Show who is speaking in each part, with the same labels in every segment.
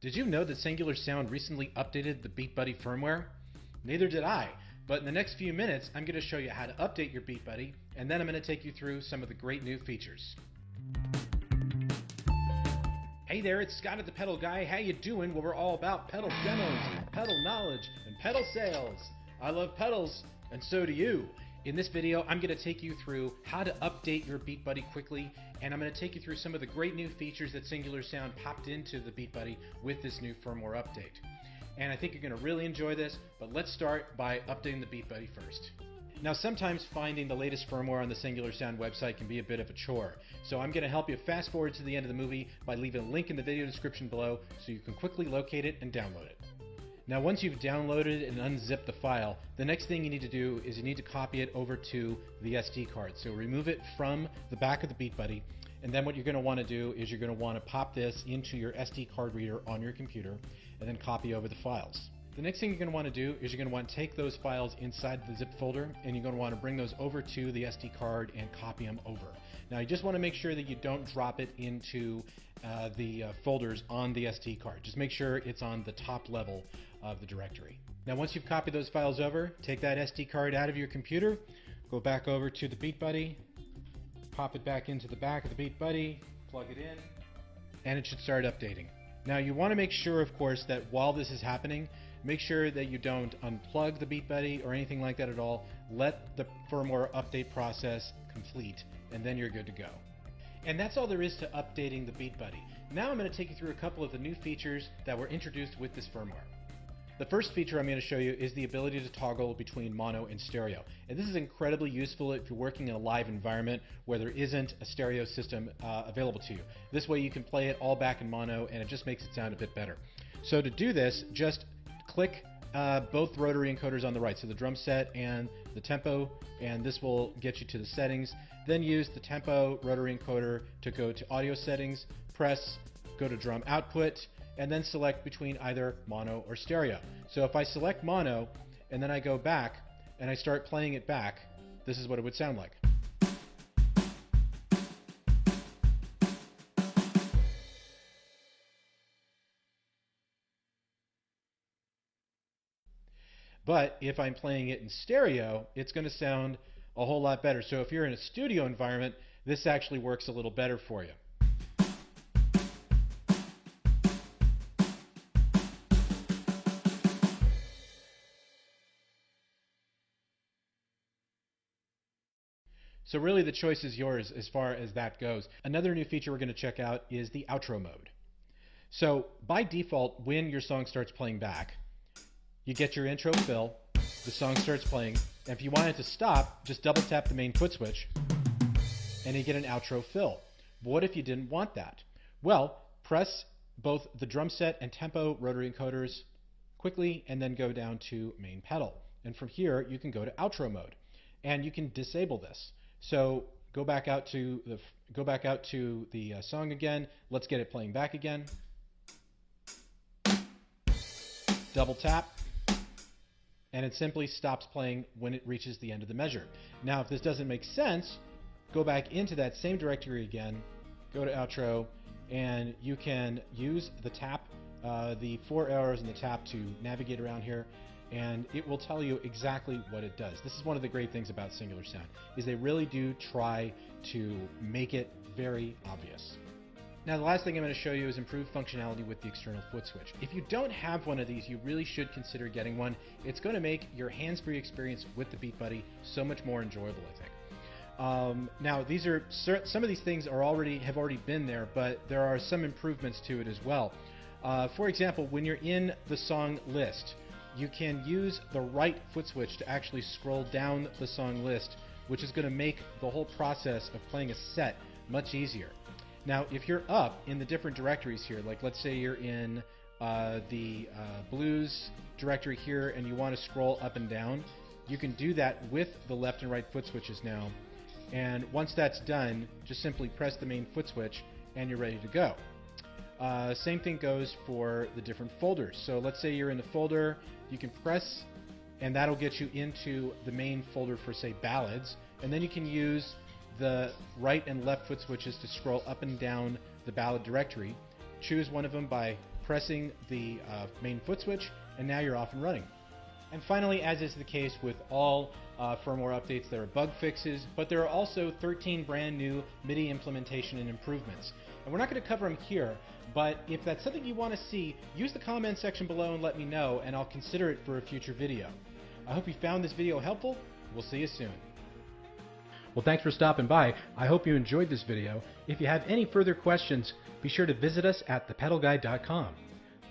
Speaker 1: Did you know that Singular Sound recently updated the Beatbuddy firmware? Neither did I, but in the next few minutes I'm going to show you how to update your Beatbuddy, and then I'm going to take you through some of the great new features. Hey there, it's Scott at the Pedal Guy. How you doing? Well, we're all about pedal demos, pedal knowledge, and pedal sales. I love pedals, and so do you. In this video, I'm going to take you through how to update your Beatbuddy quickly, and I'm going to take you through some of the great new features that Singular Sound popped into the Beatbuddy with this new firmware update. And I think you're going to really enjoy this, but let's start by updating the Beatbuddy first. Now, sometimes finding the latest firmware on the Singular Sound website can be a bit of a chore, so I'm going to help you fast forward to the end of the movie by leaving a link in the video description below so you can quickly locate it and download it. Now, once you've downloaded and unzipped the file, the next thing you need to do is you need to copy it over to the SD card. So remove it from the back of the Beatbuddy, and then what you're going to want to do is you're going to want to pop this into your SD card reader on your computer and then copy over the files. The next thing you're going to want to do is you're going to want to take those files inside the zip folder, and you're going to want to bring those over to the SD card and copy them over. Now, you just want to make sure that you don't drop it into the folders on the SD card. Just make sure it's on the top level of the directory. Now, once you've copied those files over, take that SD card out of your computer, go back over to the Beatbuddy, pop it back into the back of the Beatbuddy, plug it in, and it should start updating. Now, you want to make sure, of course, that while this is happening, make sure that you don't unplug the Beatbuddy or anything like that at all. Let the firmware update process complete, and then you're good to go. And that's all there is to updating the Beatbuddy. Now I'm going to take you through a couple of the new features that were introduced with this firmware. The first feature I'm going to show you is the ability to toggle between mono and stereo. And this is incredibly useful if you're working in a live environment where there isn't a stereo system available to you. This way you can play it all back in mono, and it just makes it sound a bit better. So to do this, just click both rotary encoders on the right, so the drum set and the tempo, and this will get you to the settings. Then use the tempo rotary encoder to go to audio settings, press, go to drum output, and then select between either mono or stereo. So if I select mono and then I go back and I start playing it back, this is what it would sound like. But if I'm playing it in stereo, it's going to sound a whole lot better. So if you're in a studio environment, this actually works a little better for you. So really the choice is yours as far as that goes. Another new feature we're going to check out is the outro mode. So by default, when your song starts playing back, you get your intro fill, the song starts playing, and if you want it to stop, just double tap the main foot switch and you get an outro fill. But what if you didn't want that? Well, press both the drum set and tempo rotary encoders quickly and then go down to main pedal. And from here, you can go to outro mode and you can disable this. So go back out to the song again. Let's get it playing back again. Double tap, and it simply stops playing when it reaches the end of the measure. Now, if this doesn't make sense, go back into that same directory again, go to outro, and you can use the tap, the 4 arrows in the tap to navigate around here, and it will tell you exactly what it does. This is one of the great things about Singular Sound, is they really do try to make it very obvious. Now, the last thing I'm going to show you is improved functionality with the external foot switch. If you don't have one of these, you really should consider getting one. It's going to make your hands-free experience with the Beatbuddy so much more enjoyable, I think. Now, these are some of these things have already been there, but there are some improvements to it as well. For example, when you're in the song list, you can use the right foot switch to actually scroll down the song list, which is going to make the whole process of playing a set much easier. Now, if you're up in the different directories here, like let's say you're in the blues directory here and you want to scroll up and down, you can do that with the left and right foot switches now. And once that's done, just simply press the main foot switch and you're ready to go. Same thing goes for the different folders. So let's say you're in the folder, you can press and that'll get you into the main folder for, say, ballads, and then you can use the right and left foot switches to scroll up and down the ballad directory. Choose one of them by pressing the main foot switch, and now you're off and running. And finally, as is the case with all firmware updates, there are bug fixes, but there are also 13 brand new MIDI implementation and improvements. And we're not going to cover them here, but if that's something you want to see, use the comment section below and let me know, and I'll consider it for a future video. I hope you found this video helpful. We'll see you soon. Well, thanks for stopping by. I hope you enjoyed this video. If you have any further questions, be sure to visit us at thepedalguide.com.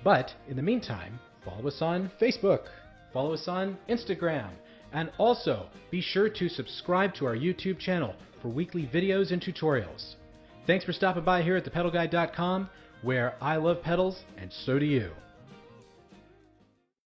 Speaker 1: But in the meantime, follow us on Facebook. Follow us on Instagram, and also be sure to subscribe to our YouTube channel for weekly videos and tutorials. Thanks for stopping by here at thepedalguide.com, where I love pedals and so do you.